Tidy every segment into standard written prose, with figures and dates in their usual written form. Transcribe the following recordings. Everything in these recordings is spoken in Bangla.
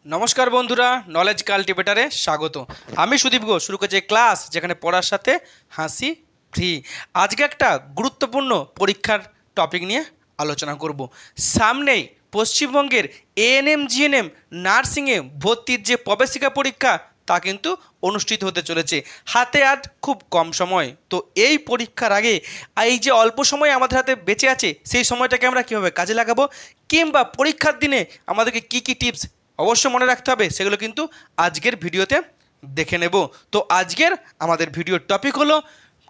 নমস্কার বন্ধুরা, নলেজ কাল্টিভেটারে স্বাগত। আমি সুদীপ ঘোষ শুরু করছি ক্লাস যেখানে পড়ার সাথে হাসি ফ্রি। আজকে একটা গুরুত্বপূর্ণ পরীক্ষার টপিক নিয়ে আলোচনা করব। সামনেই পশ্চিমবঙ্গের এএনএম জিএনএম নার্সিংয়ে ভর্তির যে প্রবেশিকা পরীক্ষা তা কিন্তু অনুষ্ঠিত হতে চলেছে। হাতে আর খুব কম সময়, তো এই পরীক্ষার আগে এই যে অল্প সময় আমাদের হাতে বেঁচে আছে সেই সময়টাকে আমরা কীভাবে কাজে লাগাবো, কিংবা পরীক্ষার দিনে আমাদেরকে কী কী টিপস অবশ্যই মনে রাখতে হবে সেগুলো কিন্তু আজকের ভিডিওতে দেখে নেব। তো আজকের আমাদের ভিডিওর টপিক হলো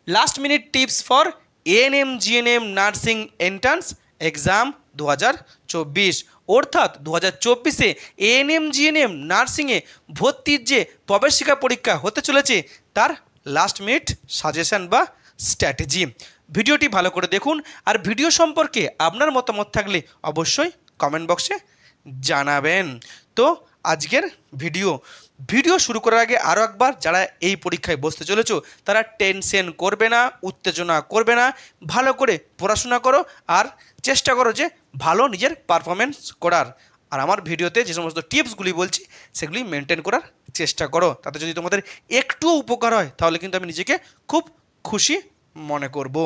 last minute tips for ANM GNM nursing entrance exam 2024। অর্থাৎ 2024-এ এএনএম জিএনএম নার্সিংয়ে ভর্তির যে প্রবেশিকা পরীক্ষা হতে চলেছে তার লাস্ট মিনিট সাজেশন বা স্ট্র্যাটেজি। ভিডিওটি ভালো করে দেখুন, আর ভিডিও সম্পর্কে আপনার মতামত থাকলে অবশ্যই কমেন্ট বক্সে জানাবেন। তো আজকের ভিডিও শুরু করার আগে আরও একবার, যারা এই পরীক্ষায় বসতে চলেছো তারা টেনশন করবে না, উত্তেজনা করবে না, ভালো করে পড়াশোনা করো আর চেষ্টা করো যে ভালো নিজের পারফরমেন্স করার। আর আমার ভিডিওতে যে সমস্ত টিপসগুলি বলছি সেগুলি মেনটেন করার চেষ্টা করো। তাতে যদি তোমাদের একটুও উপকার হয় তাহলে কিন্তু আমি নিজেকে খুব খুশি মনে করব।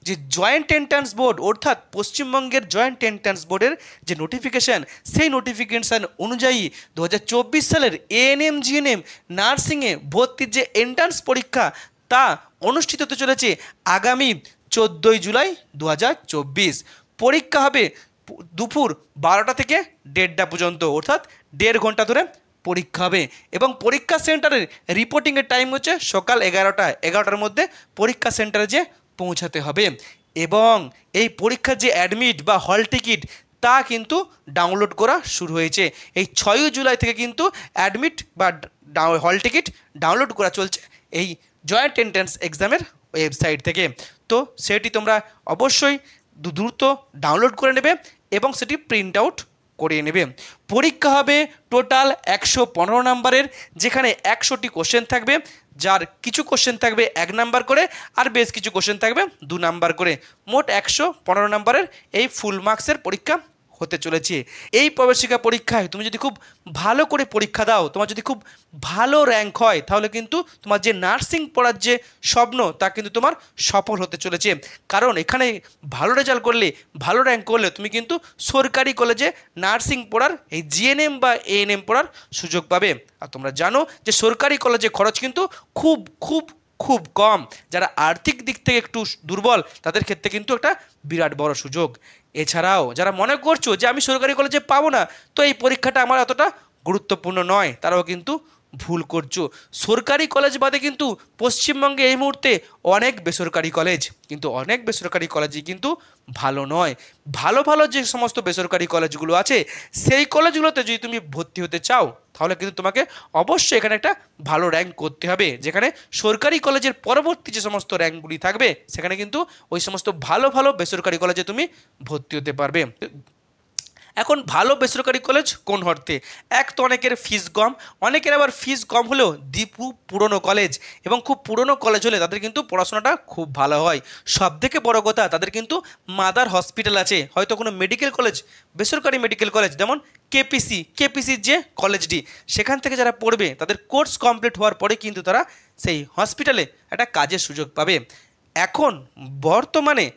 যে জয়েন্ট এন্ট্রান্স বোর্ড অর্থাৎ পশ্চিমবঙ্গের জয়েন্ট এন্ট্রান্স বোর্ডের যে নোটিফিকেশান, সেই নোটিফিকেশান অনুযায়ী 2024 সালের এএনএম জিএনএম নার্সিংয়ে ভর্তির যে এন্ট্রান্স পরীক্ষা তা অনুষ্ঠিত হতে চলেছে আগামী 14 জুলাই 2024। পরীক্ষা হবে দুপুর 12টা থেকে 1:30 পর্যন্ত, অর্থাৎ 1.5 ঘন্টা ধরে পরীক্ষা হবে। এবং পরীক্ষা সেন্টারের রিপোর্টিংয়ের টাইম হচ্ছে সকাল 11টার মধ্যে পরীক্ষা সেন্টারে যে পৌঁছাতে হবে। এবং এই পরীক্ষার যে অ্যাডমিট বা হল টিকিট তা কিন্তু ডাউনলোড করা শুরু হয়েছে। এই 6 জুলাই থেকে কিন্তু অ্যাডমিট বা হল টিকিট ডাউনলোড করা চলছে এই জয়েন্ট এন্ট্রান্স এক্সামের ওয়েবসাইট থেকে। তো সেটি তোমরা অবশ্যই দ্রুত ডাউনলোড করে নেবে এবং সেটি প্রিন্ট আউট করিয়ে নেবে। পরীক্ষা হবে টোটাল 115 নাম্বারের, যেখানে 100টি কোশ্চেন থাকবে, যার কিছু কোশ্চেন থাকবে 1 নাম্বার করে আর বেশ কিছু কোশ্চেন থাকবে 2 নাম্বার করে। মোট 115 নাম্বারের এই ফুল মার্কসের পরীক্ষা হতে চলেছে। এই প্রবেশিকা পরীক্ষায় তুমি যদি খুব ভালো করে পরীক্ষা দাও, তোমার যদি খুব ভালো র্যাঙ্ক হয়, তাহলে কিন্তু তোমার যে নার্সিং পড়ার যে স্বপ্ন তা কিন্তু তোমার সফল হতে চলেছে। কারণ এখানে ভালো রেজাল্ট করলে, ভালো র্যাঙ্ক করলে তুমি কিন্তু সরকারি কলেজে নার্সিং পড়ার এই জিএনএম বা এএনএম পড়ার সুযোগ পাবে। আর তোমরা জানো যে সরকারি কলেজে খরচ কিন্তু খুব খুব খুব কম। যারা আর্থিক দিক থেকে একটু দুর্বল তাদের ক্ষেত্রে কিন্তু একটা বিরাট বড় সুযোগ। এছাড়াও যারা মনে করছো যে আমি সরকারি কলেজে পাবো না, তো এই পরীক্ষাটা আমার অতটা গুরুত্বপূর্ণ নয়, তারাও কিন্তু ভুল করছো। সরকারি কলেজ বাদে কিন্তু পশ্চিমবঙ্গে এই মুহূর্তে অনেক বেসরকারি কলেজ, কিন্তু অনেক বেসরকারি কলেজই কিন্তু ভালো নয়। ভালো ভালো যে সমস্ত বেসরকারি কলেজগুলো আছে সেই কলেজগুলোতে যদি তুমি ভর্তি হতে চাও তাহলে কিন্তু তোমাকে অবশ্যই এখানে একটা ভালো র্যাঙ্ক করতে হবে, যেখানে সরকারি কলেজের পরবর্তী যে সমস্ত র্যাঙ্কগুলি থাকবে সেখানে কিন্তু ওই সমস্ত ভালো ভালো বেসরকারি কলেজে তুমি ভর্তি হতে পারবে। এখন ভালো বেসরকারি কলেজ কোন অর্থে? এক তো অনেকের ফিস কম, অনেকের আবার ফিস কম হলেও পুরনো কলেজ, এবং খুব পুরনো কলেজ হলে তাদের কিন্তু পড়াশোনাটা খুব ভালো হয়। সবথেকে বড় কথা, তাদের কিন্তু মাদার হসপিটাল আছে, হয়তো কোনো মেডিকেল কলেজ, বেসরকারি মেডিকেল কলেজ যেমন কেপিসির যে কলেজটি, সেখান থেকে যারা পড়বে তাদের কোর্স কমপ্লিট হওয়ার পরে কিন্তু তারা সেই হসপিটালে একটা কাজের সুযোগ পাবে। এখন বর্তমানে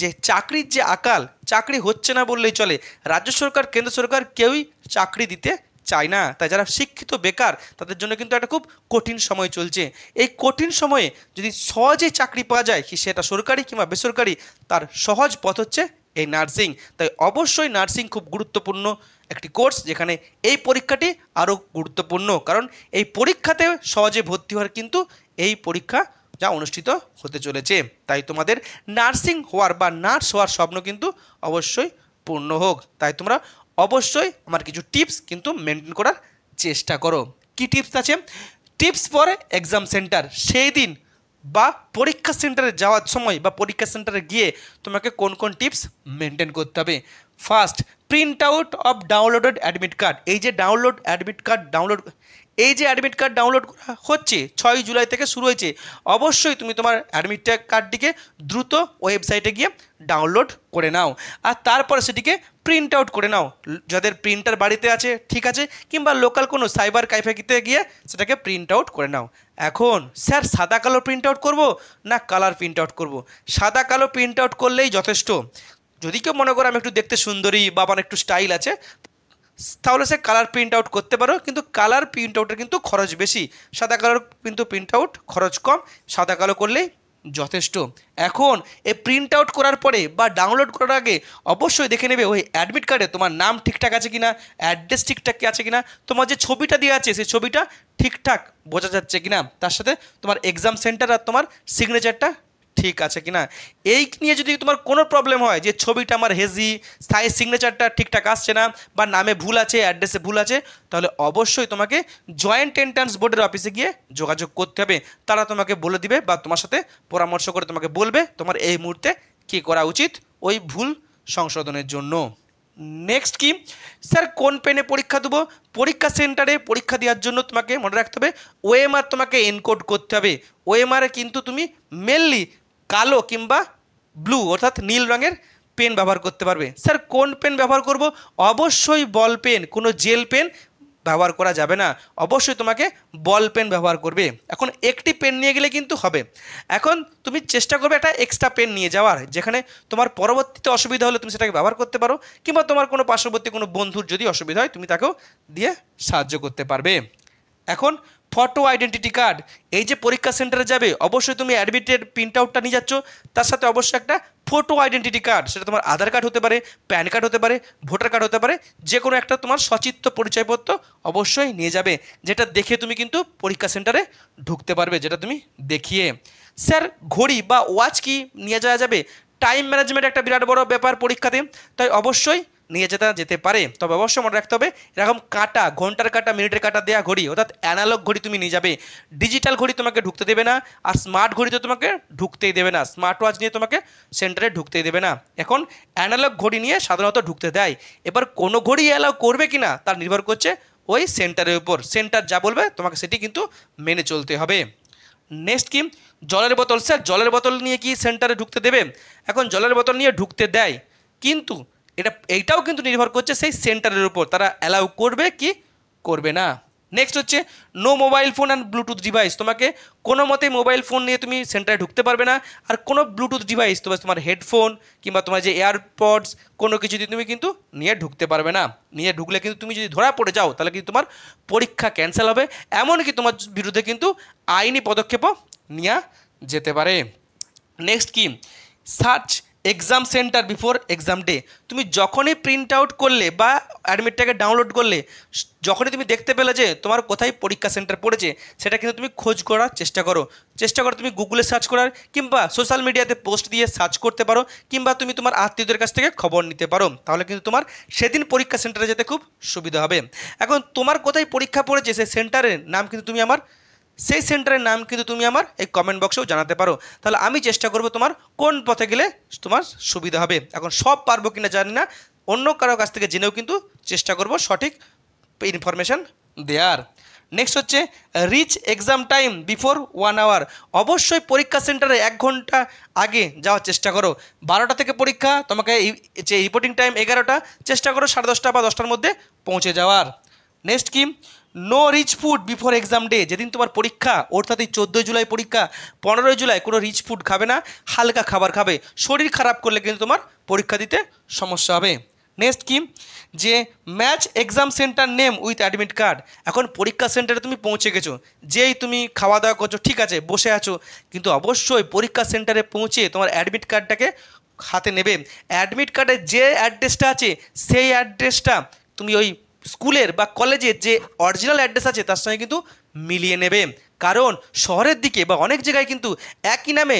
যে চাকরির যে আকাল, চাকরি হচ্ছে না বললেই চলে। রাজ্য সরকার, কেন্দ্র সরকার কেউই চাকরি দিতে চায় না, তাই যারা শিক্ষিত বেকার তাদের জন্য কিন্তু একটা খুব কঠিন সময় চলছে। এই কঠিন সময়ে যদি সহজে চাকরি পাওয়া যায়, কি সেটা সরকারি কিংবা বেসরকারি, তার সহজ পথ হচ্ছে এই নার্সিং। তাই অবশ্যই নার্সিং খুব গুরুত্বপূর্ণ একটি কোর্স, যেখানে এই পরীক্ষাটি আরও গুরুত্বপূর্ণ, কারণ এই পরীক্ষাতে সহজে ভর্তি হওয়ার কিন্তু এই পরীক্ষা যা অনুষ্ঠিত হতে চলেছে। তাই তোমাদের নার্সিং হওয়ার বা নার্স হওয়ার স্বপ্ন কিন্তু অবশ্যই পূর্ণ হোক। তাই তোমরা অবশ্যই আমার কিছু টিপস কিন্তু মেনটেন করার চেষ্টা করো। কি টিপস আছে? Tips for exam centre. সেই দিন বা পরীক্ষা সেন্টারে যাওয়ার সময় বা পরীক্ষা সেন্টারে গিয়ে তোমাকে কোন কোন টিপস মেনটেন করতে হবে। First, print out of downloaded admit card. এই যে অ্যাডমিট কার্ড ডাউনলোড করা হচ্ছে 6 জুলাই থেকে শুরু হয়েছে। অবশ্যই তুমি তোমার অ্যাডমিট কার্ডটিকে দ্রুত ওয়েবসাইটে গিয়ে ডাউনলোড করে নাও, আর তারপরে সেটিকে প্রিন্ট আউট করে নাও। যাদের প্রিন্টার বাড়িতে আছে ঠিক আছে, কিংবা লোকাল কোনো সাইবার ক্যাফেতে গিয়ে সেটাকে প্রিন্ট আউট করে নাও। এখন স্যার সাদা কালো প্রিন্ট আউট করবো না কালার প্রিন্ট আউট করবো? সাদা কালো প্রিন্ট আউট করলেই যথেষ্ট। যদি কেউ মনে করো আমি একটু দেখতে সুন্দরী বা আমার একটু স্টাইল আছে, তাহলে সে কালার প্রিন্ট আউট করতে পারো, কিন্তু কালার প্রিন্ট আউটের কিন্তু খরচ বেশি, সাদা কালার কিন্তু প্রিন্ট আউট খরচ কম, সাদা কালো করলেই যথেষ্ট। এখন এই প্রিন্ট আউট করার পরে বা ডাউনলোড করার আগে অবশ্যই দেখে নেবে ওই অ্যাডমিট কার্ডে তোমার নাম ঠিকঠাক আছে কিনা, অ্যাড্রেস ঠিকঠাক আছে কিনা, তোমার যে ছবিটা দেওয়া আছে সেই ছবিটা ঠিকঠাক বোঝা যাচ্ছে কিনা, তার সাথে তোমার এক্সাম সেন্টার আর তোমার সিগনেচারটা ঠিক আছে কিনা। এই নিয়ে যদি তোমার কোনো প্রবলেম হয় যে ছবিটা আমার হেজি, সাইজ সিগনেচারটা ঠিকঠাক আসছে না, বা নামে ভুল আছে, অ্যাড্রেসে ভুল আছে, তাহলে অবশ্যই তোমাকে জয়েন্ট এন্ট্রান্স বোর্ডের অফিসে গিয়ে যোগাযোগ করতে হবে। তারা তোমাকে বলে দিবে বা তোমার সাথে পরামর্শ করে তোমাকে বলবে তোমার এই মুহূর্তে কী করা উচিত ওই ভুল সংশোধনের জন্য। নেক্সট কি স্যার কোন পেনে পরীক্ষা দেবো? পরীক্ষা সেন্টারে পরীক্ষা দেওয়ার জন্য তোমাকে মনে রাখতে হবে ওএমআর তোমাকে এনকোড করতে হবে। ওএমআরে কিন্তু তুমি মেনলি কালো কিংবা ব্লু অর্থাৎ নীল রঙের পেন ব্যবহার করতে পারবে। স্যার কোন পেন ব্যবহার করব? অবশ্যই বল পেন, কোনো জেল পেন ব্যবহার করা যাবে না, অবশ্যই তোমাকে বল পেন ব্যবহার করবে। এখন একটি পেন নিয়ে গেলে কিন্তু হবে, এখন তুমি চেষ্টা করবে একটা এক্সট্রা পেন নিয়ে যাওয়ার, যেখানে তোমার পরবর্তীতে অসুবিধা হলে তুমি সেটাকে ব্যবহার করতে পারো, কিংবা তোমার কোনো পার্শ্ববর্তী কোনো বন্ধুর যদি অসুবিধা হয় তুমি তাকেও দিয়ে সাহায্য করতে পারবে। এখন ফটো আইডেন্টিটি কার্ড, এই যে পরীক্ষা সেন্টারে যাবে অবশ্যই তুমি অ্যাডমিটের প্রিন্ট আউটটা নিয়ে যাচ্ছ, তার সাথে অবশ্যই একটা ফটো আইডেন্টিটি কার্ড, সেটা তোমার আধার কার্ড হতে পারে, প্যান কার্ড হতে পারে, ভোটার কার্ড হতে পারে, যে কোনো একটা তোমার সচিত্র পরিচয়পত্র অবশ্যই নিয়ে যাবে, যেটা দেখে তুমি কিন্তু পরীক্ষা সেন্টারে ঢুকতে পারবে, যেটা তুমি দেখিয়ে। স্যার ঘড়ি বা ওয়াচ কি নিয়ে যাওয়া যাবে? টাইম ম্যানেজমেন্ট একটা বিরাট বড় ব্যাপার পরীক্ষাতে, তাই অবশ্যই নিয়ে যেতে পারে, তবে অবশ্যই মনে রাখতে হবে এরকম কাটা, ঘন্টার কাটা, মিনিটের কাটা দেওয়া ঘড়ি অর্থাৎ অ্যানালগ ঘড়ি তুমি নিয়ে যাবে। ডিজিটাল ঘড়ি তোমাকে ঢুকতে দেবে না, আর স্মার্ট ঘড়ি তো তোমাকে ঢুকতেই দেবে না, স্মার্ট ওয়াচ নিয়ে তোমাকে সেন্টারে ঢুকতেই দেবে না। এখন অ্যানালগ ঘড়ি নিয়ে সাধারণত ঢুকতে দেয়, এবার কোনো ঘড়ি অ্যালাউ করবে কি না তার নির্ভর করছে ওই সেন্টারের উপর, সেন্টার যা বলবে তোমাকে সেটি কিন্তু মেনে চলতে হবে। নেক্সট কি জলের বোতল, স্যার জলের বোতল নিয়ে কি সেন্টারে ঢুকতে দেবে? এখন জলের বোতল নিয়ে ঢুকতে দেয়, কিন্তু এইটাও কিন্তু নির্ভর করছে সেই সেন্টারের উপর, তারা অ্যালাউ করবে কি করবে না। নেক্সট হচ্ছে no mobile phone and bluetooth device, তোমাকে কোনো মতে মোবাইল ফোন নিয়ে তুমি সেন্টারে ঢুকতে পারবে না, আর কোনো ব্লুটুথ ডিভাইস তোমার হেডফোন কিংবা তোমার যে এয়ারপডস কোনো কিছু দিয়ে তুমি কিন্তু নিয়ে ঢুকতে পারবে না। নিয়ে ঢুকলে কিন্তু তুমি যদি ধরা পড়ে যাও তাহলে কিন্তু তোমার পরীক্ষা ক্যান্সেল হবে, এমনকি তোমার বিরুদ্ধে কিন্তু আইনি পদক্ষেপও নেওয়া যেতে পারে। নেক্সট কি search exam centre before exam day, তুমি যখনই প্রিন্ট আউট করলে বা অ্যাডমিটটাকে ডাউনলোড করলে, যখনই তুমি দেখতে পেলে যে তোমার কোথায় পরীক্ষা সেন্টার পড়েছে, সেটা কিন্তু তুমি খোঁজ করার চেষ্টা করো তুমি গুগলে সার্চ করার, কিংবা সোশ্যাল মিডিয়াতে পোস্ট দিয়ে সার্চ করতে পারো, কিংবা তুমি তোমার আত্মীয়দের কাছ থেকে খবর নিতে পারো, তাহলে কিন্তু তোমার সেদিন পরীক্ষা সেন্টারে যেতে খুব সুবিধা হবে। এখন তোমার কোথায় পরীক্ষা পড়েছে সেই সেন্টারের নাম কিন্তু তুমি আমার এই কমেন্ট বক্সেও জানাতে পারো, তাহলে আমি চেষ্টা করব তোমার কোন পথে গেলে তোমার সুবিধা হবে। এখন সব পারবো কিনা জানি না, অন্য কারো কাছ থেকে জেনেও কিন্তু চেষ্টা করব সঠিক ইনফরমেশান দেওয়ার। নেক্সট হচ্ছে reach exam time before 1 hour, অবশ্যই পরীক্ষা সেন্টারে 1 ঘন্টা আগে যাওয়ার চেষ্টা করো। 12টা থেকে পরীক্ষা, তোমাকে যে রিপোর্টিং টাইম 11টা, চেষ্টা করো 10:30 বা 10টার মধ্যে পৌঁছে যাওয়ার। নেক্সট কি no rich food before exam day, যেদিন তোমার পরীক্ষা অর্থাৎ এই 14 জুলাই পরীক্ষা, 15 জুলাই কোনো রিচ ফুড খাবে না, হালকা খাবার খাবে, শরীর খারাপ করলে কিন্তু তোমার পরীক্ষা দিতে সমস্যা হবে। নেক্সট কি যে match exam centre name with admit card, এখন পরীক্ষা সেন্টারে তুমি পৌঁছে গেছো, যেই তুমি খাওয়া দাওয়া করছো ঠিক আছে বসে আছো, কিন্তু অবশ্যই পরীক্ষা সেন্টারে পৌঁছে তোমার অ্যাডমিট কার্ডটাকে হাতে নেবে। অ্যাডমিট কার্ডে যে অ্যাড্রেসটা আছে সেই অ্যাড্রেসটা তুমি ওই স্কুলের বা কলেজের যে অরিজিনাল অ্যাড্রেস আছে তার সঙ্গে কিন্তু মিলিয়ে নেবে, কারণ শহরের দিকে বা অনেক জায়গায় কিন্তু একই নামে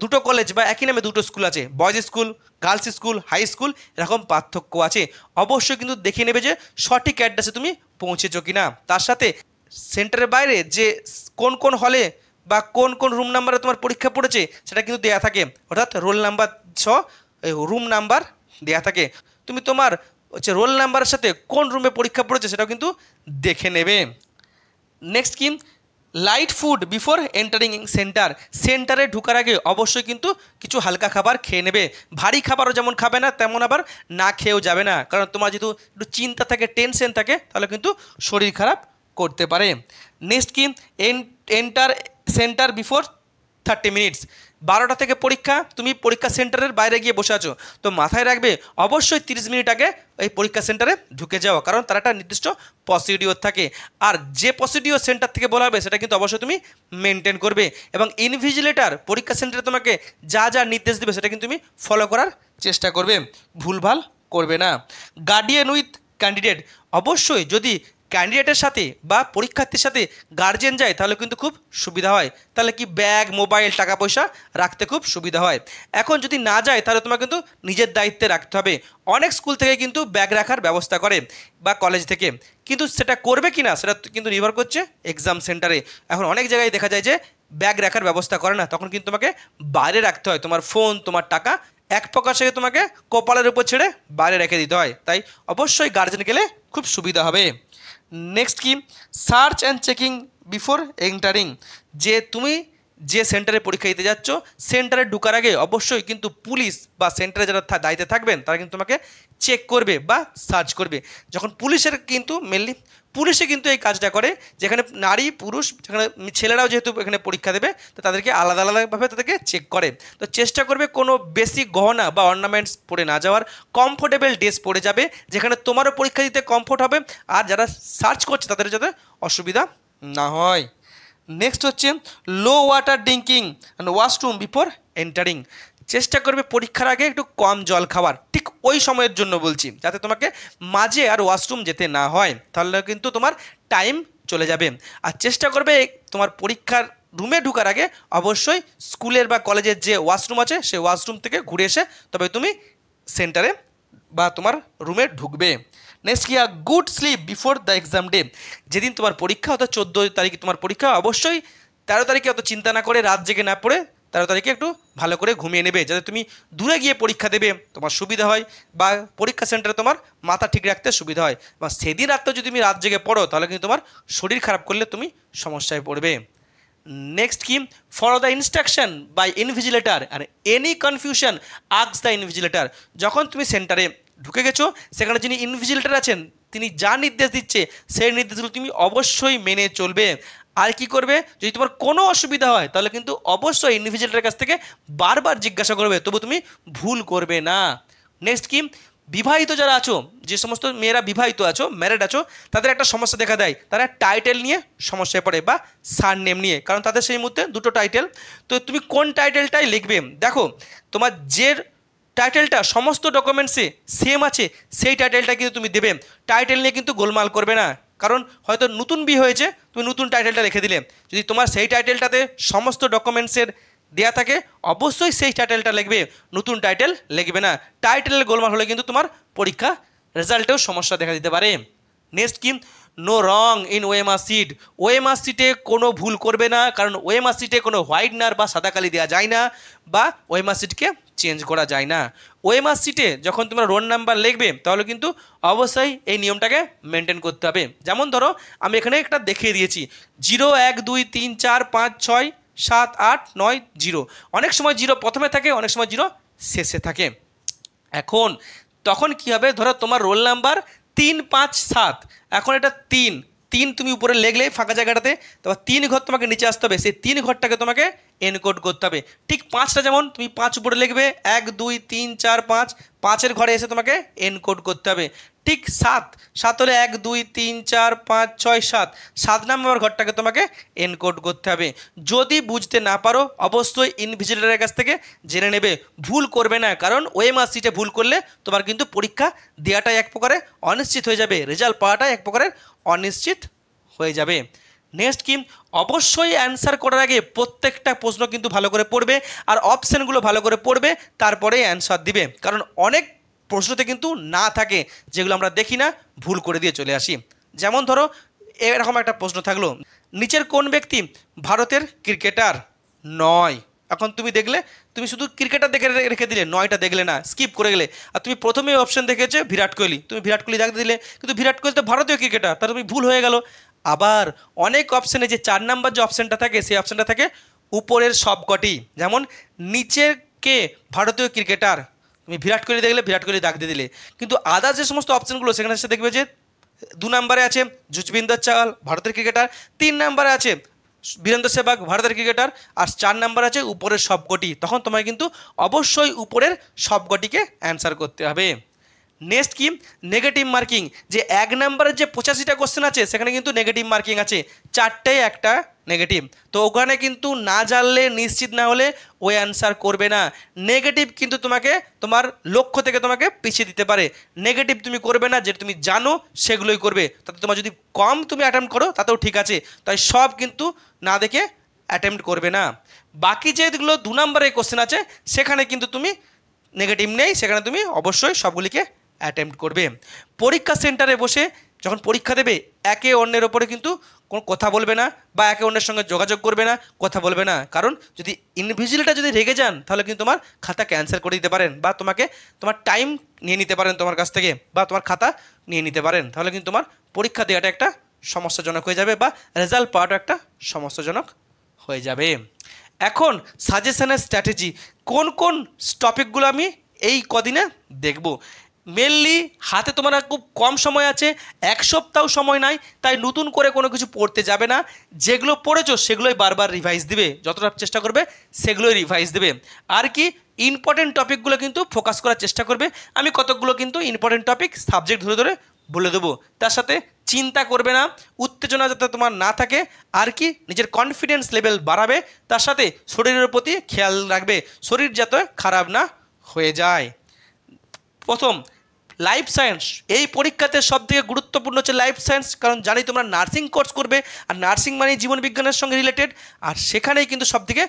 দুটো কলেজ বা একই নামে দুটো স্কুল আছে, boys school, girls school, high school, এরকম পার্থক্য আছে। অবশ্যই কিন্তু দেখে নেবে যে সঠিক অ্যাড্রেসে তুমি পৌঁছেছো কিনা, তার সাথে সেন্টারের বাইরে যে কোন কোন হলে বা কোন কোন রুম নাম্বারে তোমার পরীক্ষা পড়েছে সেটা কিন্তু দেয়া থাকে, অর্থাৎ রোল নাম্বার সহ রুম নাম্বার দেয়া থাকে, তুমি তোমার হচ্ছে রোল নাম্বারের সাথে কোন রুমে পরীক্ষা পড়েছে সেটাও কিন্তু দেখে নেবে। নেক্সট কি light food before entering centre, সেন্টারে ঢোকার আগে অবশ্যই কিন্তু কিছু হালকা খাবার খেয়ে নেবে। ভারী খাবারও যেমন খাবে না, তেমন আবার না খেয়েও যাবে না, কারণ তোমার যেহেতু একটু চিন্তা থাকে, টেনশন থাকে, তাহলে কিন্তু শরীর খারাপ করতে পারে। নেক্সট কি, এন্টার সেন্টার বিফোর 30 মিনিটস। 12টা থেকে পরীক্ষা, তুমি পরীক্ষা সেন্টারের বাইরে গিয়ে বসে আছো, তো মাথায় রাখবে অবশ্যই 30 মিনিট আগে এই পরীক্ষা সেন্টারে ঢুকে যাও, কারণ তার একটা নির্দিষ্ট প্রসিডিওর থাকে। আর যে প্রসিডিওর সেন্টার থেকে বলা হবে সেটা কিন্তু অবশ্যই তুমি মেনটেন করবে, এবং ইনভিজিলেটর পরীক্ষা সেন্টারে তোমাকে যা যা নির্দেশ দেবে সেটা কিন্তু তুমি ফলো করার চেষ্টা করবে, ভুলভাল করবে না। গার্ডিয়ান উইথ ক্যান্ডিডেট, অবশ্যই যদি ক্যান্ডিডেটের সাথে বা পরীক্ষার্থীর সাথে গার্জেন যায় তাহলে কিন্তু খুব সুবিধা হয়, তাহলে কি ব্যাগ, মোবাইল, টাকা পয়সা রাখতে খুব সুবিধা হয়। এখন যদি না যায় তাহলে তোমার কিন্তু নিজের দায়িত্বে রাখতে হবে। অনেক স্কুল থেকে কিন্তু ব্যাগ রাখার ব্যবস্থা করে বা কলেজ থেকে, কিন্তু সেটা করবে কি না সেটা কিন্তু নির্ভর করছে এক্সাম সেন্টারে। এখন অনেক জায়গায় দেখা যায় যে ব্যাগ রাখার ব্যবস্থা করে না, তখন কিন্তু তোমাকে বাইরে রাখতে হয়। তোমার ফোন, তোমার টাকা এক প্রকার থেকে তোমাকে কপালের উপর ছেড়ে বাইরে রেখে দিতে হয়, তাই অবশ্যই গার্জেন গেলে খুব সুবিধা হবে। নেক্সট কি, search and checking before entering, যে তুমি যে সেন্টারে পরীক্ষা দিতে যাচ্ছ সেন্টারে ঢোকার আগে অবশ্যই কিন্তু পুলিশ বা সেন্টারে যারা দায়িত্বে থাকবেন তারা কিন্তু তোমাকে চেক করবে বা সার্চ করবে। যখন পুলিশের কিন্তু মেনলি পুলিশে কিন্তু এই কাজটা করে, যেখানে নারী পুরুষ, যেখানে ছেলেরাও যেহেতু এখানে পরীক্ষা দেবে, তো তাদেরকে আলাদা আলাদাভাবে তাদেরকে চেক করে। তো চেষ্টা করবে কোনো বেশি গহনা বা অর্নামেন্টস পরে না যাওয়ার, কমফোর্টেবল ড্রেস পরে যাবে, যেখানে তোমারও পরীক্ষা দিতে কমফোর্ট হবে আর যারা সার্চ করছে তাদের যাতে অসুবিধা না হয়। নেক্সট হচ্ছে low water drinking and washroom before entering, চেষ্টা করবে পরীক্ষার আগে একটু কম জল খাওয়ার, ঠিক ওই সময়ের জন্য বলছি, যাতে তোমাকে মাঝে আর ওয়াশরুম যেতে না হয়, তাহলে কিন্তু তোমার টাইম চলে যাবে। আর চেষ্টা করবে তোমার পরীক্ষার রুমে ঢোকার আগে অবশ্যই স্কুলের বা কলেজের যে ওয়াশরুম আছে সেই ওয়াশরুম থেকে ঘুরে এসে তবে তুমি সেন্টারে বা তোমার রুমে ঢুকবে। নেক্সট কি, good sleep before the exam day, যেদিন তোমার পরীক্ষা অর্থাৎ 14 তারিখে তোমার পরীক্ষা, অবশ্যই 13 তারিখে অত চিন্তা না করে, রাত জেগে না পড়ে 13 তারিখে একটু ভালো করে ঘুমিয়ে নেবে, যাতে তুমি দূরে গিয়ে পরীক্ষা দেবে তোমার সুবিধা হয়, বা পরীক্ষা সেন্টারে তোমার মাথা ঠিক রাখতে সুবিধা হয়। বা সেদিন রাত্রে যদি তুমি রাত জেগে পড়ো তাহলে কিন্তু তোমার শরীর খারাপ করলে তুমি সমস্যায় পড়বে। নেক্সট কি, follow the instruction by invigilator আর any confusion ask the invigilator, যখন তুমি সেন্টারে ঢুকে গেছো সেখানে যিনি ইনভিজিলেটর আছেন তিনি যা নির্দেশ দিচ্ছে সেই নির্দেশগুলো তুমি অবশ্যই মেনে চলবে। আর কি করবে, যদি তোমার কোনো অসুবিধা হয় তাহলে কিন্তু অবশ্যই ইনভিজিলেটরের কাছ থেকে বারবার জিজ্ঞাসা করবে, তবু তুমি ভুল করবে না। নেক্সট কি, বিবাহিত যারা আছো, যে সমস্ত মেয়েরা বিবাহিত আছো, ম্যারিড আছো, তাদের একটা সমস্যা দেখা দেয়, তারা টাইটেল নিয়ে সমস্যায় পড়ে বা সারনেম নিয়ে, কারণ তাদের সেই মুহূর্তে দুটো টাইটেল। তো তুমি কোন টাইটেলটাই লিখবে, দেখো তোমার যে টাইটেলটা সমস্ত ডকুমেন্টসে সেম আছে সেই টাইটেলটা কিন্তু তুমি দেবে, টাইটেল নিয়ে কিন্তু গোলমাল করবে না, কারণ হয়তো নতুন বিয়ে হয়েছে, তুমি নতুন টাইটেলটা রেখে দিলে, যদি তোমার সেই টাইটেলটাতে সমস্ত ডকুমেন্টসের দেয়া থাকে অবশ্যই সেই টাইটেলটা লিখবে, নতুন টাইটেল লিখবে না। টাইটেলের গোলমাল হলে কিন্তু তোমার পরীক্ষা রেজাল্টেও সমস্যা দেখা দিতে পারে। নেক্সট কি, no wrong in OMR sheet, OMR সিটে কোনো ভুল করবে না, কারণ ওএমআর সিটে কোনো হোয়াইটনার বা সাদা কালি দেওয়া যায় না, বা ওএমআর সিটকে চেঞ্জ করা যায় না। ওএমআর সিটে যখন তোমরা রোল নাম্বার লিখবে তাহলে কিন্তু অবশ্যই এই নিয়মটাকে মেনটেন করতে হবে। যেমন ধরো আমি এখানে একটা দেখিয়ে দিয়েছি 0 1 2 3 4 5 6 7 8 9 0, অনেক সময় 0 প্রথমে থাকে, অনেক সময় 0 শেষে থাকে। এখন তখন কি হবে, ধরো তোমার রোল নাম্বার 3 5 7, এখন এটা 3 3 তুমি উপরে লিখলে ফাঁকা জায়গাটাতে, তারপর 3 ঘর তোমাকে নিচে আসতে হবে, সেই 3 ঘরটাকে তোমাকে এনকোড করতে হবে। ঠিক 5টা যেমন তুমি 5 উপরে লিখবে 1 2 3 4 5, 5-এর ঘরে এসে তোমাকে এনকোড করতে হবে। ঠিক 7 7 হলে 1 2 3 4 5 6 7, 7 নম্বর ঘরটাকে তোমাকে এনকোড করতে হবে। যদি বুঝতে না পারো অবশ্যই ইনভিজিলেটরের কাছ থেকে জেনে নেবে, ভুল করবে না, কারণ ওএমআর সিটে ভুল করলে তোমার কিন্তু পরীক্ষা দেওয়াটাই এক প্রকারে অনিশ্চিত হয়ে যাবে, রেজাল্ট পাওয়াটাই এক প্রকারের অনিশ্চিত হয়ে যাবে। নেক্সট কি, অবশ্যই অ্যান্সার করার আগে প্রত্যেকটা প্রশ্ন কিন্তু ভালো করে পড়বে আর অপশানগুলো ভালো করে পড়বে, তারপরে অ্যান্সার দিবে, কারণ অনেক প্রশ্নতে কিন্তু না থাকে যেগুলো আমরা দেখি না, ভুল করে দিয়ে চলে আসি। যেমন ধরো এরকম একটা প্রশ্ন থাকলো, নিচের কোন ব্যক্তি ভারতের ক্রিকেটার নয়, এখন তুমি দেখলে তুমি শুধু ক্রিকেটার দেখে রেখে দিলে, 9টা দেখলে না, স্কিপ করে গেলে, আর তুমি প্রথমেই অপশন দেখেছো বিরাট কোহলি, তুমি বিরাট কোহলি দেখতে দিলে, কিন্তু বিরাট কোহলি তো ভারতীয় ক্রিকেটার, তার তুমি ভুল হয়ে গেল। আবার অনেক অপশানে যে 4 নাম্বার যে অপশানটা থাকে সেই অপশানটা থাকে উপরের সবকটি, যেমন নিচের কে ভারতীয় ক্রিকেটার, তুমি বিরাট কোহলি দেখলে বিরাট কোহলি দাগ দিয়ে দিলে, কিন্তু আদার্স যে সমস্ত অপশানগুলো সেখানে সে দেখবে যে 2 নম্বরে আছে যুজবেন্দ্র চাহাল ভারতের ক্রিকেটার, 3 নম্বরে আছে বীরেন্দ্র সেহবাগ ভারতের ক্রিকেটার, আর 4 নম্বরে আছে উপরের সবকটি। তখন তোমায় কিন্তু অবশ্যই উপরের সবকটিকে অ্যান্সার করতে হবে। নেক্সট কি নেগেটিভ মার্কিং, যে 1 নম্বরের যে 85টা কোশ্চেন আছে সেখানে কিন্তু নেগেটিভ মার্কিং আছে, 4টায় একটা নেগেটিভ, তো ওখানে কিন্তু না জানলে নিশ্চিত না হলে ওই অ্যান্সার করবে না। নেগেটিভ কিন্তু তোমাকে তোমার লক্ষ্য থেকে তোমাকে পিছিয়ে দিতে পারে, নেগেটিভ তুমি করবে না, যেটা তুমি জানো সেগুলোই করবে। তাতে তোমার যদি কম তুমি অ্যাটেম্প্ট করো তাতেও ঠিক আছে, তাই সব কিন্তু না দেখে অ্যাটেম্প্ট করবে না। বাকি যেগুলো 2 নম্বরের কোশ্চেন আছে সেখানে কিন্তু তুমি নেগেটিভ নেই, সেখানে তুমি অবশ্যই সবগুলিকে অ্যাটেম্প্ট করবে। পরীক্ষা সেন্টারে বসে যখন পরীক্ষা দেবে একে অন্যের ওপরে কিন্তু কোনো কথা বলবে না, বা একে অন্যের সঙ্গে যোগাযোগ করবে না, কথা বলবে না, কারণ যদি ইনভিজিলেটর যদি রেগে যান তাহলে কিন্তু তোমার খাতা ক্যান্সেল করে দিতে পারেন, বা তোমাকে তোমার টাইম নিয়ে নিতে পারেন তোমার কাছ থেকে, বা তোমার খাতা নিয়ে নিতে পারেন, তাহলে কিন্তু তোমার পরীক্ষা দেওয়াটা একটা সমস্যাজনক হয়ে যাবে, বা রেজাল্ট পাওয়াটা একটা সমস্যাজনক হয়ে যাবে। এখন সাজেশনের স্ট্র্যাটেজি, কোন কোন টপিকগুলো আমি এই কদিনে দেখব। মেনলি হাতে তোমার খুব কম সময় আছে, 1 সপ্তাহ সময় নাই, তাই নতুন করে কোনো কিছু পড়তে যাবে না, যেগুলো পড়েছো সেগুলোই বারবার রিভাইজ দিবে, যতটা চেষ্টা করবে সেগুলোই রিভাইজ দেবে। আর কি ইম্পর্টেন্ট টপিকগুলো কিন্তু ফোকাস করার চেষ্টা করবে। আমি কতকগুলো কিন্তু ইম্পর্টেন্ট টপিক সাবজেক্ট ধরে ধরে বলে দেবো, তার সাথে চিন্তা করবে না, উত্তেজনা যাতে তোমার না থাকে, আর কি নিজের কনফিডেন্স লেভেল বাড়াবে, তার সাথে শরীরের প্রতি খেয়াল রাখবে, শরীর যাতে খারাপ না হয়ে যায়। প্রথম লাইফ সায়েন্স, এই পরীক্ষাতে সবথেকে গুরুত্বপূর্ণ হচ্ছে লাইফ সায়েন্স, কারণ জানি তোমরা নার্সিং কোর্স করবে, আর নার্সিং মানে জীবন বিজ্ঞানের সঙ্গে রিলেটেড, আর সেখানেই কিন্তু সবথেকে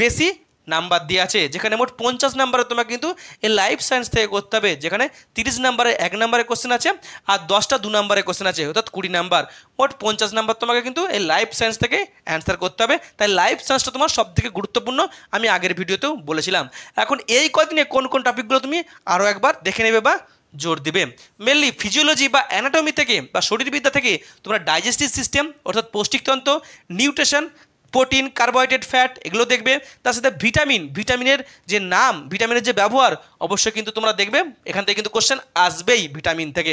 বেশি নাম্বার দিয়ে আছে, যেখানে মোট 50 নাম্বারে তোমাকে কিন্তু এই লাইফ সায়েন্স থেকে করতে হবে, যেখানে 30 নাম্বারে 1 নাম্বারে কোশ্চেন আছে, আর 10টা 2 নাম্বারে কোশ্চেন আছে, অর্থাৎ 20 নাম্বার, মোট 50 নাম্বার তোমাকে কিন্তু এই লাইফ সায়েন্স থেকে অ্যান্সার করতে হবে। তাই লাইফ সায়েন্সটা তোমার সবথেকে গুরুত্বপূর্ণ, আমি আগের ভিডিওতেও বলেছিলাম। এখন এই কদিনে কোন কোন টপিকগুলো তুমি আরও একবার দেখে নেবে বা জোর দিবে। মেনলি ফিজিওলজি বা অ্যানাটমি থেকে বা শরীরবিদ্যা থেকে তোমরা ডাইজেস্টিভ সিস্টেম অর্থাৎ পৌষ্টিকতন্ত্র, নিউট্রিশন, প্রোটিন, কার্বোহাইড্রেট, ফ্যাট এগুলো দেখবে, তার সাথে ভিটামিনের যে নাম, ভিটামিনের যে ব্যবহার অবশ্যই কিন্তু তোমরা দেখবে, এখান থেকে কিন্তু কোশ্চেন আসবেই ভিটামিন থেকে।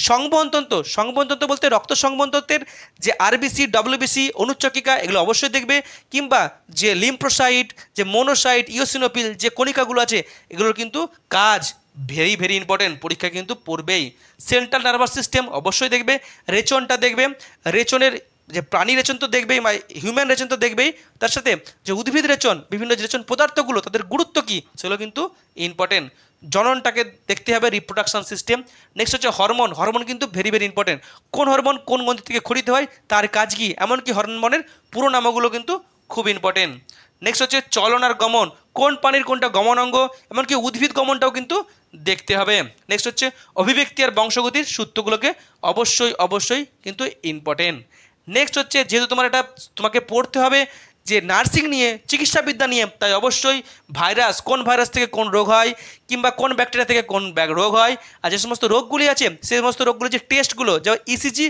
সংবহনতন্ত্র বলতে রক্ত সংবহনতন্ত্রের যে আরবিসি, ডব্লিউবিসি, অনুচক্রিকা এগুলো অবশ্যই দেখবে, কিংবা যে লিম্ফোসাইট, যে মোনোসাইট, ইওসিনোফিল যে কণিকাগুলো আছে এগুলোর কিন্তু কাজ ভেরি ইম্পর্টেন্ট, পরীক্ষা কিন্তু পড়বেই। সেন্ট্রাল নার্ভাস সিস্টেম অবশ্যই দেখবে, রেচনটা দেখবে, রেচনের যে প্রাণী রেচন তো দেখবেই, হিউম্যান রেচন তো দেখবেই, তার সাথে যে উদ্ভিদ রেচন, বিভিন্ন যে রেচন পদার্থগুলো তাদের গুরুত্ব কী সেগুলো কিন্তু ইম্পর্টেন্ট। জননটাকে দেখতে হবে, রিপ্রোডাকশন সিস্টেম। নেক্সট হচ্ছে হরমোন কিন্তু ভেরি ইম্পর্টেন্ট, কোন হরমোন কোন গ্রন্থি থেকে খরিত হয়, তার কাজ কী, এমনকি হরমোনের পুরো নামগুলো কিন্তু খুব ইম্পর্টেন্ট। নেক্সট হচ্ছে চলন আর গমন, কোন প্রাণীর কোনটা গমন অঙ্গ, এমনকি উদ্ভিদ গমনটাও কিন্তু দেখতে হবে। নেক্সট হচ্ছে অভিব্যক্তি আর বংশগতির সূত্রগুলোকে অবশ্যই কিন্তু ইম্পর্টেন্ট। নেক্সট হচ্ছে যেহেতু তোমাকে পড়তে হবে যে নার্সিং নিয়ে, চিকিৎসাবিদ্যা নিয়ে, তাই অবশ্যই কোন ভাইরাস থেকে কোন রোগ হয়, কিংবা কোন ব্যাকটেরিয়া থেকে কোন রোগ হয়, আর যে সমস্ত রোগগুলি আছে সেই সমস্ত রোগগুলির যে টেস্টগুলো, যেমন ইসিজি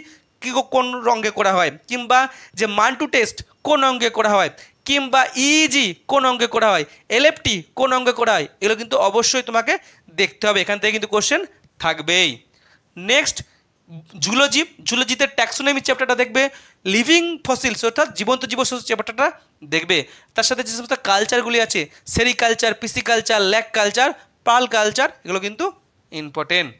কোন অঙ্গে করা হয়, কিংবা যে মান্টু টেস্ট কোন অঙ্গে করা হয়, কিংবা ইইজি কোন অঙ্গে করা হয়, এলএফটি কোন অঙ্গে করা হয়, এগুলো কিন্তু অবশ্যই তোমাকে দেখতে হবে, এখান থেকে কিন্তু কোশ্চেন থাকবেই। নেক্সট জুলজিতে ট্যাক্সোনমি চ্যাপ্টারটা দেখবে, লিভিং ফসিলস অর্থাৎ জীবন্ত জীবশস্য চ্যাপ্টারটা দেখবে, তার সাথে যে সমস্ত কালচারগুলি আছে, sericulture, pisciculture, lac culture, pearl culture এগুলো কিন্তু ইম্পর্টেন্ট।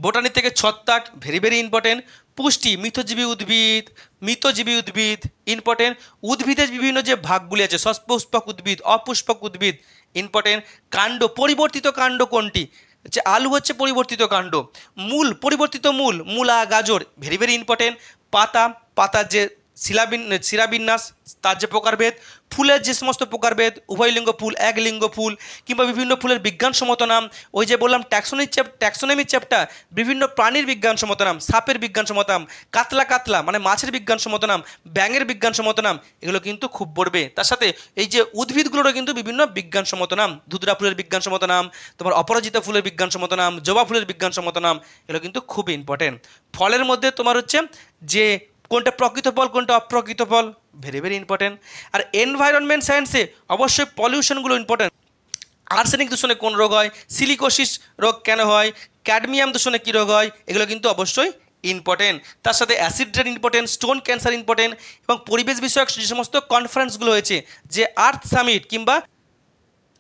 বোটানি থেকে ছত্রাক ভেরি ইম্পর্টেন্ট। পুষ্টি, মৃতজীবী উদ্ভিদ ইম্পর্টেন্ট। উদ্ভিদের বিভিন্ন যে ভাগগুলি আছে, সপুষ্পক উদ্ভিদ, অপুষ্পক উদ্ভিদ ইম্পর্টেন্ট। কাণ্ড, পরিবর্তিত কাণ্ড কোনটি, হচ্ছে আলু হচ্ছে পরিবর্তিত কাণ্ড। পরিবর্তিত মূলা, গাজর ভেরি ইম্পর্টেন্ট। পাতার যে শিরাবিন্যাস, তার যে প্রকারভেদ, ফুলের যে সমস্ত প্রকারভেদ, উভয়লিঙ্গ ফুল, একলিঙ্গ ফুল, কিংবা বিভিন্ন ফুলের বিজ্ঞানসম্মত নাম, ওই যে বললাম ট্যাক্সোনমির চ্যাপ্টার, বিভিন্ন প্রাণীর বিজ্ঞানসম্মত নাম, সাপের বিজ্ঞানসম্মত নাম, কাতলা মানে মাছের বিজ্ঞানসম্মত নাম, ব্যাঙের বিজ্ঞানসম্মত নাম, এগুলো কিন্তু খুব পড়বে। তার সাথে এই যে উদ্ভিদগুলোরও কিন্তু বিভিন্ন বিজ্ঞানসম্মত নাম, ধুতরা ফুলের বিজ্ঞানসম্মত নাম, তোমার অপরাজিতা ফুলের বিজ্ঞানসম্মত নাম, জবা ফুলের বিজ্ঞানসম্মত নাম, এগুলো কিন্তু খুব ইম্পর্টেন্ট। ফলের মধ্যে তোমার হচ্ছে যে কোনটা প্রকৃত ফল, কোনটা অপ্রকৃত ফল, ভেরি ভেরি ইম্পর্টেন্ট। আর এনভায়রনমেন্ট সায়েন্সে অবশ্যই পলিউশনগুলো ইম্পর্টেন্ট। আর্সেনিক দূষণে কোন রোগ হয়, সিলিকোসিস রোগ কেন হয়, ক্যাডমিয়াম দূষণে কী রোগ হয়, এগুলো কিন্তু অবশ্যই ইম্পর্টেন্ট। তার সাথে acid rain important, stone cancer important, এবং পরিবেশ বিষয়ক যে সমস্ত কনফারেন্সগুলো হয়েছে, যে আর্থ সামিট কিংবা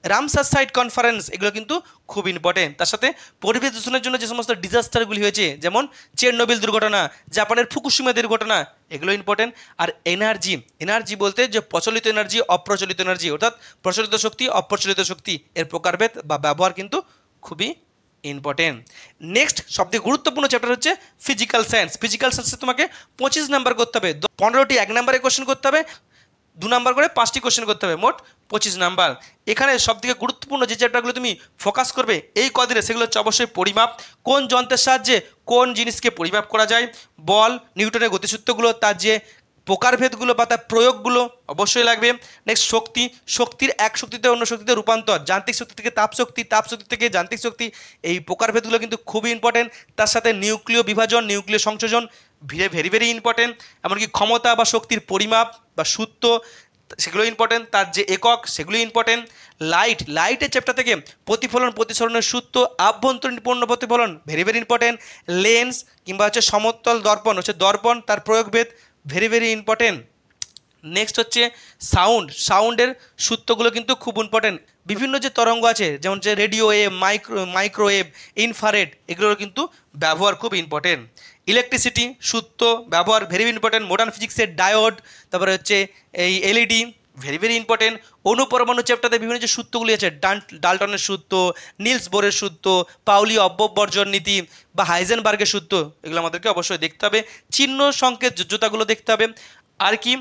রামসার সাইট কনফারেন্স, এগুলো কিন্তু খুব ইম্পর্টেন্ট। তার সাথে পরিবেশ দূষণের জন্য যে সমস্ত ডিজাস্টারগুলি হয়েছে, যেমন চেরনোবিল দুর্ঘটনা, জাপানের ফুকুশিমা দুর্ঘটনা, এগুলো ইম্পর্টেন্ট। আর এনার্জি বলতে যে প্রচলিত এনার্জি, অপ্রচলিত এনার্জি, অর্থাৎ প্রচলিত শক্তি, অপ্রচলিত শক্তি, এর প্রকারভেদ বা ব্যবহার কিন্তু খুবই ইম্পর্টেন্ট। নেক্সট সবথেকে গুরুত্বপূর্ণ চ্যাপ্টার হচ্ছে ফিজিক্যাল সায়েন্স। ফিজিক্যাল সায়েন্সে তোমাকে 25 নাম্বার করতে হবে, 15টি 1 নাম্বারে কোশ্চেন করতে হবে, 2 নাম্বার করে 5টি কোশ্চেন করতে হবে, মোট 25 নাম্বার। এখানে সবথেকে গুরুত্বপূর্ণ যে চ্যাপ্টারগুলো তুমি ফোকাস করবে এই কদিনে, সেগুলো হচ্ছে অবশ্যই পরিমাপ, কোন যন্ত্রের সাহায্যে কোন জিনিসকে পরিমাপ করা যায়, বল, নিউটনের গতিসূত্রগুলো, তার যে প্রকারভেদগুলো বা তার প্রয়োগগুলো অবশ্যই লাগবে। নেক্সট শক্তির এক শক্তিতে অন্য শক্তিতে রূপান্তর, যান্ত্রিক শক্তি থেকে তাপ শক্তি থেকে যান্ত্রিক শক্তি, এই প্রকারভেদগুলো কিন্তু খুবই ইম্পর্টেন্ট। তার সাথে নিউক্লিয় বিভাজন, নিউক্লিয় সংযোজন, ভেরি ভেরি ইম্পর্টেন্ট। এমনকি ক্ষমতা বা শক্তির পরিমাপ বা সূত্র, সেগুলো ইম্পর্টেন্ট। তার যে একক, সেগুলো ইম্পর্টেন্ট। লাইটের চ্যাপ্টার থেকে প্রতিফলন, প্রতিসরণের সূত্র, আভ্যন্তরীণ পূর্ণ প্রতিফলন, ভেরি ভেরি ইম্পর্টেন্ট। লেন্স কিংবা হচ্ছে সমতল দর্পণ, দর্পণ, তার প্রয়োগভেদ, ভেরি ভেরি ইম্পর্টেন্ট। নেক্সট হচ্ছে সাউন্ডের সূত্রগুলো কিন্তু খুব ইম্পর্টেন্ট। বিভিন্ন যে তরঙ্গ আছে, যেমন যে রেডিও ওয়েভ, মাইক্রোওয়েভ, ইনফ্রারেড, এগুলোর কিন্তু ব্যবহার খুব ইম্পর্টেন্ট। ইলেকট্রিসিটি সূত্র ব্যবহার ভেরি ইম্পর্টেন্ট। মডার্ন ফিজিক্সের ডায়োড, তারপরে হচ্ছে এই এলইডি, ভেরি ভেরি ইম্পর্টেন্ট। অনুপরমাণু চ্যাপ্টারে বিভিন্ন যে সূত্রগুলি আছে, ডাল্টনের সূত্র, নিলস বোরের সূত্র, পাউলি অব্যবর্জন নীতি বা হাইজেনবার্গের সূত্র, এগুলো আমাদেরকে অবশ্যই দেখতে হবে। চিহ্ন সংকেত যোজ্যতাগুলো দেখতে হবে। আর কি,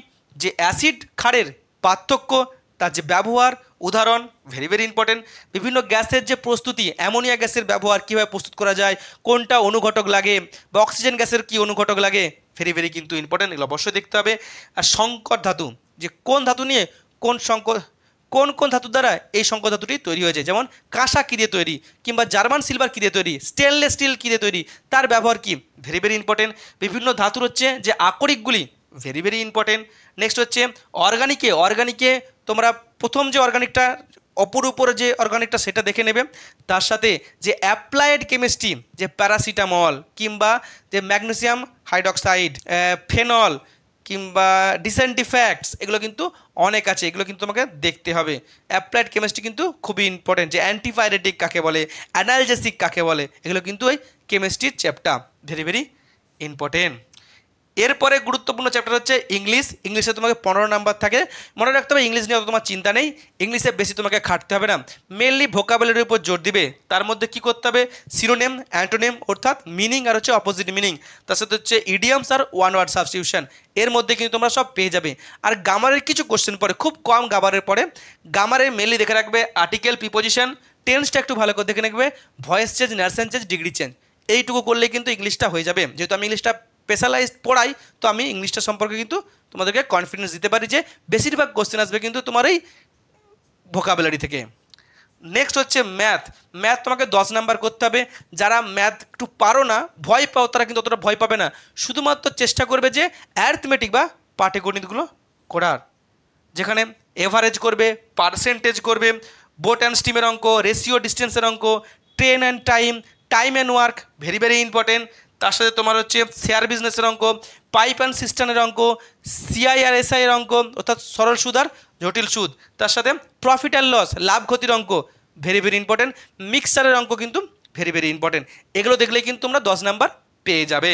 যে অ্যাসিড ক্ষারের পার্থক্য, তার যে ব্যবহার, উদাহরণ, ভেরি ভেরি ইম্পর্টেন্ট। বিভিন্ন গ্যাসের যে প্রস্তুতি, অ্যামোনিয়া গ্যাসের ব্যবহার কীভাবে প্রস্তুত করা যায়, কোনটা অনুঘটক লাগে, বা অক্সিজেন গ্যাসের কী অনুঘটক লাগে, ভেরি ভেরি কিন্তু ইম্পর্টেন্ট, এগুলো অবশ্যই দেখতে হবে। আর সংকর ধাতু, যে কোন ধাতু নিয়ে কোন ধাতুর দ্বারা এই সংকর ধাতুটি তৈরি হয়েছে, যেমন কাঁসা কী দিয়ে তৈরি, কিংবা জার্মান সিলভার কী দিয়ে তৈরি, স্টেনলেস স্টিল কী দিয়ে তৈরি, তার ব্যবহার কী, ভেরি ভেরি ইম্পর্টেন্ট। বিভিন্ন ধাতুর হচ্ছে যে আকরিকগুলি, ভেরি ভেরি ইম্পর্টেন্ট। নেক্সট হচ্ছে অর্গানিকে তোমরা প্রথম যে অর্গানিকটা, উপরে যে অর্গানিকটা, সেটা দেখে নেবে। তার সাথে যে অ্যাপ্লাইড কেমিস্ট্রি, যে প্যারাসিটামল কিংবা যে ম্যাগনেসিয়াম হাইড্রক্সাইড, ফেনল কিংবা ডিসেন্টিফ্যাক্টস, এগুলো কিন্তু অনেক আছে, এগুলো কিন্তু তোমাকে দেখতে হবে। অ্যাপ্লাইড কেমিস্ট্রি কিন্তু খুবই ইম্পর্টেন্ট, যে অ্যান্টিপাইরেটিক কাকে বলে, অ্যানালজেসিক কাকে বলে, এগুলো কিন্তু ওই কেমিস্ট্রির চ্যাপ্টার, ভেরি ভেরি ইম্পর্টেন্ট। এরপরে গুরুত্বপূর্ণ চ্যাপ্টার হচ্ছে ইংলিশে তোমাকে 15 নাম্বার থাকে। মনে রাখতে হবে ইংলিশ নিয়ে অত তোমার চিন্তা নেই, ইংলিশে বেশি তোমাকে খাটতে হবে না, মেনলি ভোকাবুলারির উপর জোর দিবে। তার মধ্যে কি করতে হবে, সিনোনিম, অ্যান্টোনিম, অর্থাৎ মিনিং আর হচ্ছে অপোজিট মিনিং, তার সাথে হচ্ছে ইডিয়ামস আর ওয়ান ওয়ার্ড সাবস্টিটিউশন, এর মধ্যে কিন্তু তোমরা সব পেয়ে যাবে। আর গ্রামারের কিছু কোশ্চেন পড়ে, খুব কম গ্রামারের পড়ে। গ্রামারের মেনলি দেখে রাখবে আর্টিকেল, প্রিপোজিশন, টেন্সটা একটু ভালো করে দেখে রাখবে, ভয়েস চেঞ্জ, নার্সেন চেঞ্জ, ডিগ্রি চেঞ্জ, এইটুকু করলেই কিন্তু ইংলিশটা হয়ে যাবে। যেহেতু আমি ইংলিশটা স্পেশালাইজড পড়াই, তো আমি ইংলিশটা সম্পর্কে কিন্তু তোমাদেরকে কনফিডেন্স দিতে পারি যে বেশিরভাগ কোশ্চেন আসবে কিন্তু তোমার এই ভোকাবুলারি থেকে। নেক্সট হচ্ছে ম্যাথ তোমাকে 10 নাম্বার করতে হবে। যারা ম্যাথ একটু পারো না, ভয় পাও, তারা কিন্তু অতটা ভয় পাবে না, শুধুমাত্র চেষ্টা করবে যে অ্যারিথমেটিক বা পাটিগণিতগুলো করার, যেখানে এভারেজ করবে, পার্সেন্টেজ করবে, বোট অ্যান্ড স্টিমের অঙ্ক, রেশিও ডিস্টেন্সের অঙ্ক, train and time and work, very very important. তার সাথে তোমার হচ্ছে শেয়ার বিজনেসের অঙ্ক, পাইপ অ্যান্ড সিস্টেমের অঙ্ক, CIRSI এর অঙ্ক, অর্থাৎ সরল সুদ আর জটিল সুদ, তার সাথে প্রফিট অ্যান্ড লস, লাভ ক্ষতির অঙ্ক, ভেরি ভেরি ইম্পর্টেন্ট। মিক্সচারের অঙ্ক কিন্তু ভেরি ভেরি ইম্পর্টেন্ট, এগুলো দেখলেই কিন্তু তোমরা 10 নাম্বার পেয়ে যাবে।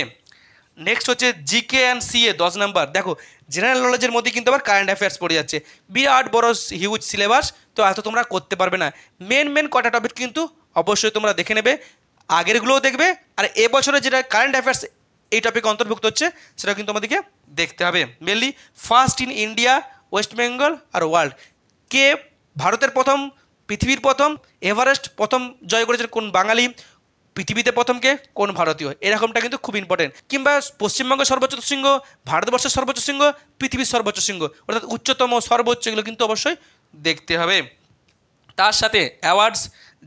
নেক্সট হচ্ছে জিকে অ্যান্ড সিএ 10 নাম্বার। দেখো জেনারেল নলেজের মধ্যে কিন্তু আবার কারেন্ট অ্যাফেয়ার্স পড়ে যাচ্ছে, বিরাট বড় হিউজ সিলেবাস, তো এত তোমরা করতে পারবে না। মেন কটা টপিক কিন্তু অবশ্যই তোমরা দেখে নেবে, আগেরগুলোও দেখবে, আর এবছরে যেটা কারেন্ট অ্যাফেয়ার্স এই টপিকে অন্তর্ভুক্ত হচ্ছে সেটা কিন্তু আমাদেরকে দেখতে হবে। Mainly first in India, West Bengal আর ওয়ার্ল্ড, কে ভারতের প্রথম, পৃথিবীর প্রথম, এভারেস্ট প্রথম জয় করেছেন কোন বাঙালি, পৃথিবীতে প্রথম কে কোন ভারতীয়, এরকমটা কিন্তু খুব ইম্পর্টেন্ট। কিংবা পশ্চিমবঙ্গের সর্বোচ্চ শৃঙ্গ, ভারতবর্ষের সর্বোচ্চ শৃঙ্গ, পৃথিবীর সর্বোচ্চ শৃঙ্গ, অর্থাৎ উচ্চতম সর্বোচ্চ, এগুলো কিন্তু অবশ্যই দেখতে হবে। তার সাথে অ্যাওয়ার্ডস,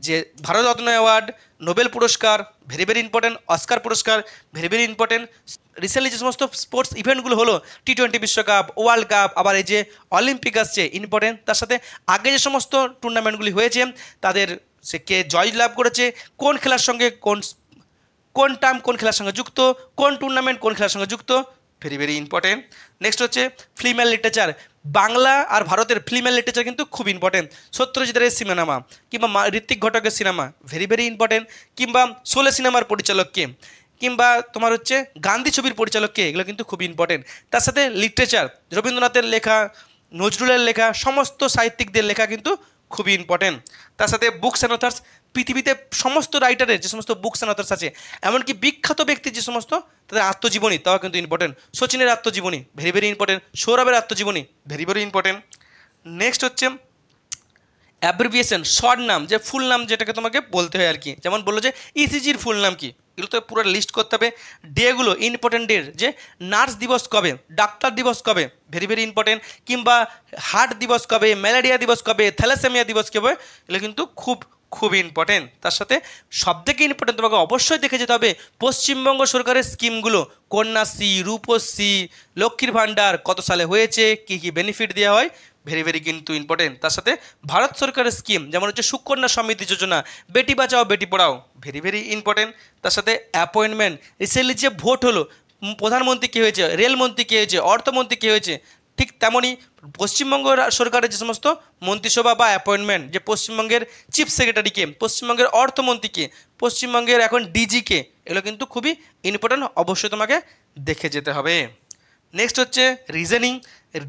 যে ভারতরত্ন অ্যাওয়ার্ড, নোবেল পুরস্কার ভেরি ভেরি ইম্পর্টেন্ট, অস্কার পুরস্কার ভেরি ভেরি ইম্পর্টেন্ট। রিসেন্টলি যে সমস্ত স্পোর্টস ইভেন্টগুলো হলো, টি20 বিশ্বকাপ, ওয়ার্ল্ড কাপ, আবার এই যে অলিম্পিক আসছে ইম্পর্টেন্ট। তার সাথে আগে যে সমস্ত টুর্নামেন্টগুলি হয়েছে তাদের সে কে জয় লাভ করেছে, কোন খেলার সঙ্গে কোন টার্ম কোন খেলার সঙ্গে যুক্ত, কোন টুর্নামেন্ট কোন খেলার সঙ্গে যুক্ত, ভেরি ভেরি ইম্পর্টেন্ট। নেক্সট হচ্ছে ফিল্ম লিটারেচার, বাংলা আর ভারতের ফিল্ম লিটারেচার কিন্তু খুব ইম্পর্টেন্ট। সত্যজিৎ রায়ের সিনেমা কিংবা ঋত্বিক ঘটকের সিনেমা ভেরি ভেরি ইম্পর্টেন্ট। কিংবা শোলে সিনেমার পরিচালক কে, কিংবা তোমার হচ্ছে গান্ধী ছবির পরিচালক কে, এগুলো কিন্তু খুব ইম্পর্টেন্ট। তার সাথে লিটারেচার, রবীন্দ্রনাথের লেখা, নজরুলের লেখা, সমস্ত সাহিত্যিকদের লেখা কিন্তু খুবই ইম্পর্টেন্ট। তার সাথে বুকস অ্যান্ড অথার্স, পৃথিবীতে সমস্ত রাইটারের যে সমস্ত বুকস অ্যান্ড অথার্স আছে, এমনকি বিখ্যাত ব্যক্তির যে সমস্ত তাদের আত্মজীবনী, তাও কিন্তু ইম্পর্টেন্ট। সচিনের আত্মজীবনী ভেরি ভেরি ইম্পর্টেন্ট, সৌরভের আত্মজীবনী ভেরি ভেরি ইম্পর্টেন্ট। নেক্সট হচ্ছে অ্যাব্রিভিয়েশন, শর্ট নাম, যে ফুল নাম যেটাকে তোমাকে বলতে হয় আর কি, যেমন বললো যে ইসিজির ফুল নাম কি, এগুলো তো পুরো লিস্ট করতে হবে। ডেগুলো ইম্পর্টেন্ট ডে, যে নার্স দিবস কবে, ডাক্তার দিবস কবে, ভেরি ভেরি ইম্পর্টেন্ট। কিংবা হার্ট দিবস কবে, ম্যালেরিয়া দিবস কবে, থ্যালাসেমিয়া দিবস কবে, এগুলো কিন্তু খুব ইম্পর্টেন্ট। তার সাথে সবথেকে ইম্পর্টেন্ট তোমাকে অবশ্যই দেখে যেতে হবে পশ্চিমবঙ্গ সরকারের স্কিমগুলো, কন্যাশ্রী, রূপশ্রী, লক্ষ্মীর ভাণ্ডার কত সালে হয়েছে, কী কী বেনিফিট দেওয়া হয়, ভেরি ভেরি কিন্তু ইম্পর্টেন্ট। তার সাথে ভারত সরকারের স্কিম যেমন হচ্ছে Sukanya Samriddhi Yojana, Beti Bachao Beti Padhao, very very important. তার সাথে অ্যাপয়েন্টমেন্ট, রিসেন্টলি যে ভোট হলো, প্রধানমন্ত্রী কে হয়েছে, রেলমন্ত্রী কে হয়েছে, অর্থমন্ত্রী কে হয়েছে, ঠিক তেমনই পশ্চিমবঙ্গ সরকারের যে সমস্ত মন্ত্রিসভা বা অ্যাপয়েন্টমেন্ট, যে পশ্চিমবঙ্গের চিফ সেক্রেটারিকে, পশ্চিমবঙ্গের অর্থমন্ত্রীকে, পশ্চিমবঙ্গের এখন ডিজিকে, এগুলো কিন্তু খুবই ইম্পর্টেন্ট, অবশ্যই তোমাকে দেখে যেতে হবে। নেক্সট হচ্ছে রিজনিং,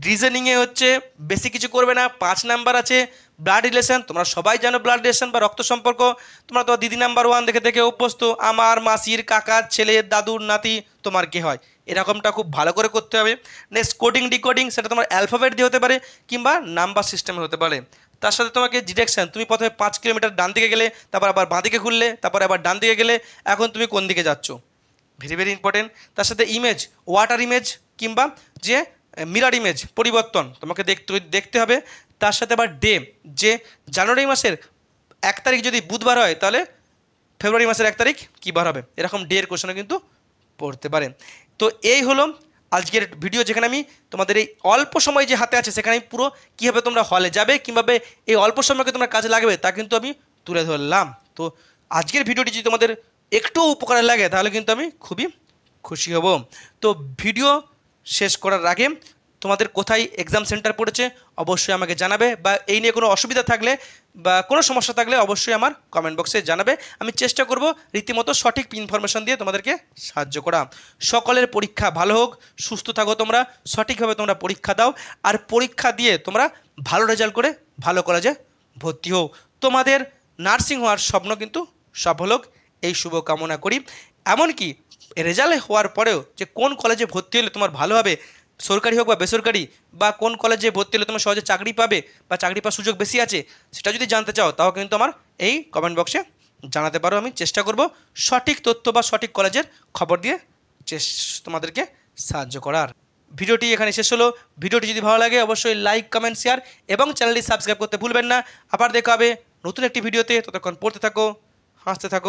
রিজনিংয়ে হচ্ছে বেশি কিছু করবে না, 5 নাম্বার আছে। ব্লাড রিলেশন, তোমরা সবাই জানো ব্লাড রিলেশন বা রক্ত সম্পর্ক, তোমরা তো দিদি নাম্বার 1 দেখে দেখে অভ্যস্ত, আমার মাসির কাকার ছেলের দাদুর নাতি তোমার কে হয়, এরকমটা খুব ভালো করে করতে হবে। নেক্সট কোডিং ডিকোডিং, সেটা তোমার অ্যালফাবেট দিয়ে হতে পারে কিংবা নাম্বার সিস্টেমে হতে পারে। তার সাথে তোমাকে ডিরেকশন, তুমি প্রথমে 5 কিলোমিটার ডান দিকে গেলে, তারপর আবার বাঁ দিকে ঘুরলে, তারপর আবার ডান দিকে গেলে, এখন তুমি কোন দিকে যাচ্ছ, ভেরি ভেরি ইম্পর্টেন্ট। তার সাথে ইমেজ, ওয়াটার ইমেজ কিংবা যে মিরার ইমেজ পরিবর্তন তোমাকে দেখতে হবে। তার সাথে আবার ডে, যে জানুয়ারি মাসের 1 তারিখ যদি বুধবার হয় তাহলে ফেব্রুয়ারি মাসের 1 তারিখ কী বার হবে, এরকম ডে এর কোশ্চেনও কিন্তু পড়তে পারে। তো এই হলো আজকের ভিডিও, যেখানে আমি তোমাদের এই অল্প সময় যে হাতে আছে সেখানে আমি পুরো কীভাবে তোমরা হলে যাবে, কীভাবে এই অল্প সময়কে তোমরা কাজে লাগবে তা কিন্তু আমি তুলে ধরলাম। তো আজকের ভিডিওটি যদি তোমাদের একটু উপকারে লাগে তাহলে কিন্তু আমি খুবই খুশি হব। তো ভিডিও শেষ করার আগে তোমাদের কোথায় এক্সাম সেন্টার পড়েছে অবশ্যই আমাকে জানাবে, বা এই নিয়ে কোনো অসুবিধা থাকলে বা কোনো সমস্যা থাকলে অবশ্যই আমার কমেন্ট বক্সে জানাবে। আমি চেষ্টা করব রীতিমতো সঠিক ইনফরমেশন দিয়ে তোমাদেরকে সাহায্য করা। সকলের পরীক্ষা ভালো হোক, সুস্থ থাকো তোমরা, সঠিকভাবে তোমরা পরীক্ষা দাও, আর পরীক্ষা দিয়ে তোমরা ভালো রেজাল্ট করে ভালো কলেজে ভর্তি হও। তোমাদের নার্সিং হওয়ার স্বপ্ন কিন্তু সফল হোক, এই শুভ কামনা করি। এমনকি রেজাল্ট হওয়ার পরেও যে কোন কলেজে ভর্তি হলে তোমার ভালো হবে, সরকারি হোক বা বেসরকারি, বা কোন কলেজে ভর্তি হলে তোমার সহজে চাকরি পাবে বা চাকরি পাওয়ার সুযোগ বেশি আছে, সেটা যদি জানতে চাও তাও কিন্তু আমার এই কমেন্ট বক্সে জানাতে পারো। আমি চেষ্টা করব সঠিক তথ্য বা সঠিক কলেজের খবর দিয়ে তোমাদেরকে সাহায্য করার। ভিডিওটি এখানে শেষ হলো। ভিডিওটি যদি ভালো লাগে অবশ্যই লাইক, কমেন্ট, শেয়ার এবং চ্যানেলটি সাবস্ক্রাইব করতে ভুলবেন না। আবার দেখা হবে নতুন একটি ভিডিওতে। ততক্ষণ পড়তে থাকো, হাসতে থাকো।